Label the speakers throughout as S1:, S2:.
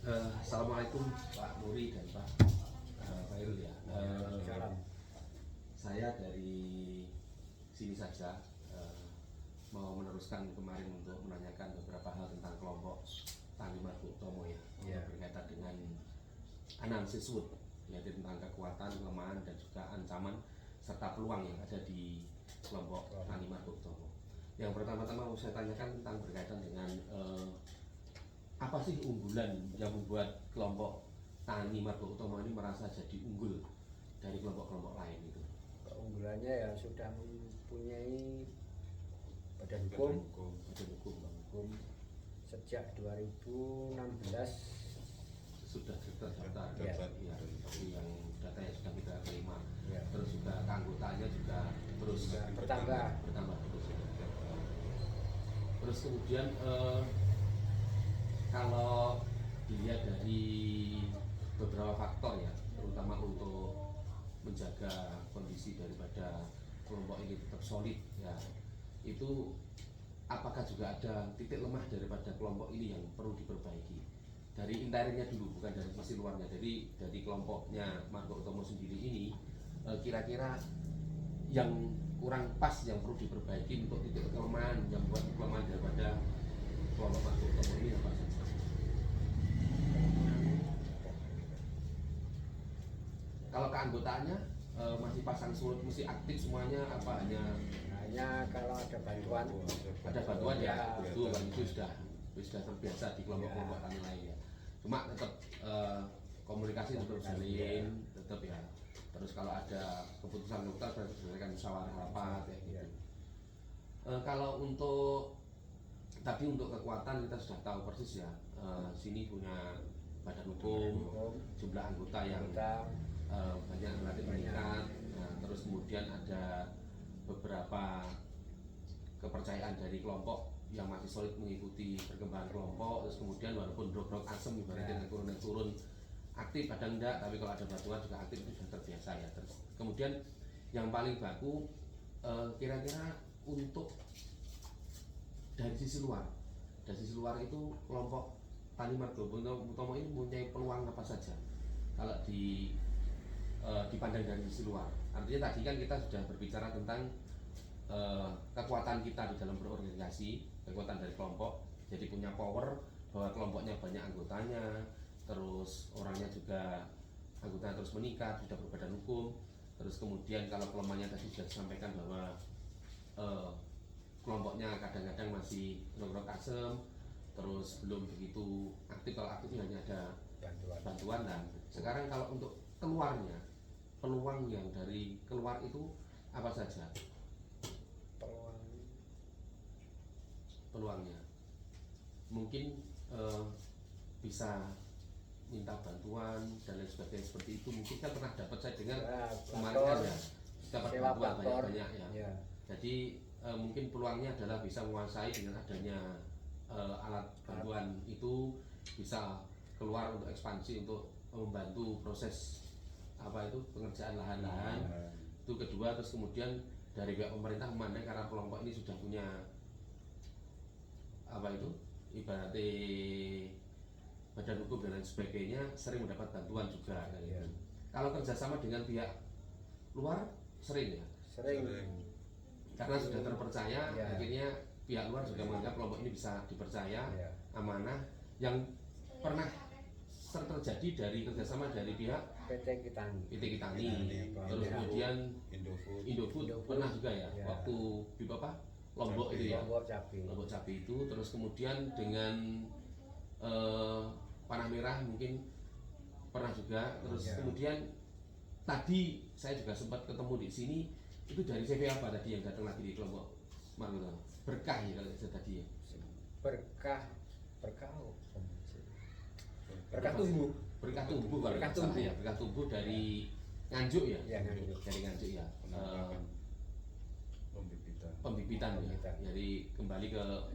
S1: Assalamualaikum Pak Muri dan Pak Khairul ya. Saya dari sini saja mau meneruskan kemarin untuk menanyakan beberapa hal tentang kelompok Tani Margo Utama ya, berkaitan dengan analisis SWOT, yaitu tentang kekuatan, kelemahan dan juga ancaman serta peluang yang ada di kelompok Tani Margo Utama. Yang pertama-tama mau saya tanyakan tentang berkaitan dengan apa sih unggulan yang membuat kelompok Tani Margo Utama ini merasa jadi unggul dari kelompok-kelompok lain itu?
S2: Keunggulannya ya sudah mempunyai badan hukum sejak 2016
S1: sudah terdaftar
S2: ya.
S1: Tapi yang data yang sudah kita terima
S2: Ya.
S1: Terus juga anggotanya juga terus
S2: bertambah
S1: terus ya. Terus kemudian kalau dilihat dari beberapa faktor ya, terutama untuk menjaga kondisi daripada kelompok ini tetap solid ya, itu apakah juga ada titik lemah daripada kelompok ini yang perlu diperbaiki dari interiornya dulu, bukan dari sisi luarnya. Dari kelompoknya Margo Utama sendiri ini kira-kira yang kurang pas yang perlu diperbaiki untuk titik kelemahan yang buat kelemahan daripada kelompok Margo Utama ini apa saja? Kalau keanggotaannya masih pasang surut, mesti aktif semuanya apa hanya
S2: kalau ada bantuan
S1: ya, itu sudah terbiasa di kelompok-kelompok kami lain ya. Cuma tetap komunikasi tetap jalin, tetap ya. Terus kalau ada keputusan-keputusan berdasarkan musyawarah rapat ya gitu. Kalau untuk kekuatan kita sudah tahu persis ya. Sini punya badan hukum, jumlah anggota yang banyak relatif meningkat. Nah, terus kemudian ada beberapa kepercayaan dari kelompok yang masih solid mengikuti perkembangan kelompok. Terus kemudian walaupun drop asem ibaratnya turun aktif kadang enggak, tapi kalau ada bantuan juga aktif, itu sudah terbiasa ya. Terus kemudian yang paling baku kira-kira untuk dari sisi luar itu kelompok Tani Margo Utama ini mempunyai peluang apa saja kalau dipandang dari sisi luar. Artinya tadi kan kita sudah berbicara tentang kekuatan kita di dalam berorganisasi, kekuatan dari kelompok, jadi punya power bahwa kelompoknya banyak anggotanya, terus orangnya juga anggotanya terus meningkat, sudah berbadan hukum. Terus kemudian kalau kelemahannya tadi sudah disampaikan bahwa kelompoknya kadang-kadang masih rok asem, terus belum begitu aktif. Kalau aktifnya hanya ada bantuan. Dan sekarang kalau untuk keluarnya, peluang yang dari keluar itu apa saja peluangnya? Mungkin bisa minta bantuan dan lain sebagainya seperti itu. Mungkin kan pernah dapat, saya dengar kemarin kan ya dapat bantuan banyak ya. Jadi mungkin peluangnya adalah bisa menguasai dengan adanya alat bantuan itu, bisa keluar untuk ekspansi, untuk membantu proses pengerjaan lahan-lahan. Itu kedua. Terus kemudian dari pihak pemerintah memandang karena kelompok ini sudah punya ibaratnya badan hukum dan lain sebagainya, sering mendapat bantuan juga gitu. Kalau kerjasama dengan pihak luar sering karena sudah terpercaya, akhirnya pihak luar juga menganggap kelompok ini bisa dipercaya, amanah. Yang pernah terjadi dari kerjasama dari pihak PT Kitani, terus kemudian Indofood pernah juga ya, waktu di Lombok itu ya, Lombok Cabai itu. Terus kemudian dengan Panah Merah mungkin pernah juga. Terus kemudian tadi saya juga sempat ketemu di sini, itu dari CV apa tadi yang datang lagi di kelompok Margo Utama? Berkah ya kalau saya tadi ya. Berkah tumbuh dari Nganjuk ya. Dari Nganjuk ya. Pembibitan ya. Jadi kembali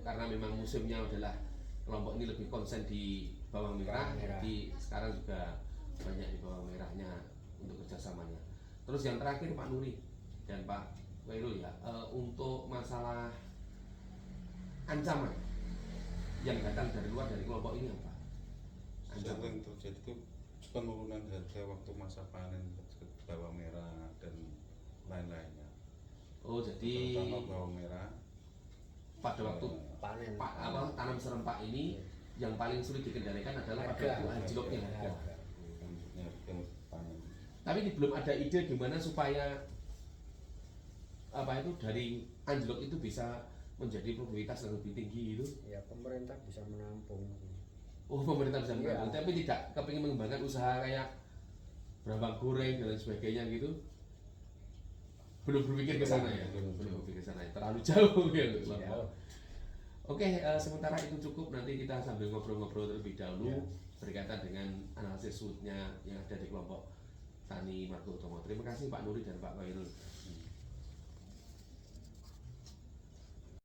S1: karena memang musimnya adalah kelompok ini lebih konsen di bawang merah, jadi sekarang juga banyak di bawang merahnya untuk kerjasamanya. Terus yang terakhir Pak Nuri dan Pak Khairul ya, untuk masalah ancaman yang datang dari luar dari kelompok ini apa? ancaman.
S3: yang terjadi itu penurunan harga waktu masa panen ke bawang merah dan lain-lainnya.
S1: Oh jadi
S3: Terutama bawang merah
S1: pada waktu
S2: panen.
S1: tanam serempak ini yang paling sulit dikendalikan adalah pada
S2: Harga.
S1: waktu anjloknya harga.
S3: harga panen.
S1: Tapi belum ada ide gimana supaya apa itu dari anjlok itu bisa menjadi produktivitas yang lebih tinggi gitu.
S2: Ya pemerintah bisa menampung.
S1: Oh pemerintah bisa
S2: Iya.
S1: mengambil, tapi tidak kepingin mengembangkan usaha kayak berambang goreng dan lain sebagainya gitu. Belum berpikir ke sana ya, belum berpikir ke sana ya. Terlalu jauh ya.
S2: Ya.
S1: Oke, sementara itu cukup. Nanti kita sambil ngobrol-ngobrol terlebih dahulu
S2: Ya.
S1: berkaitan dengan analisis SWOT-nya yang ada di kelompok Tani Margo Utama. Terima kasih Pak Nuri dan Pak Khairul.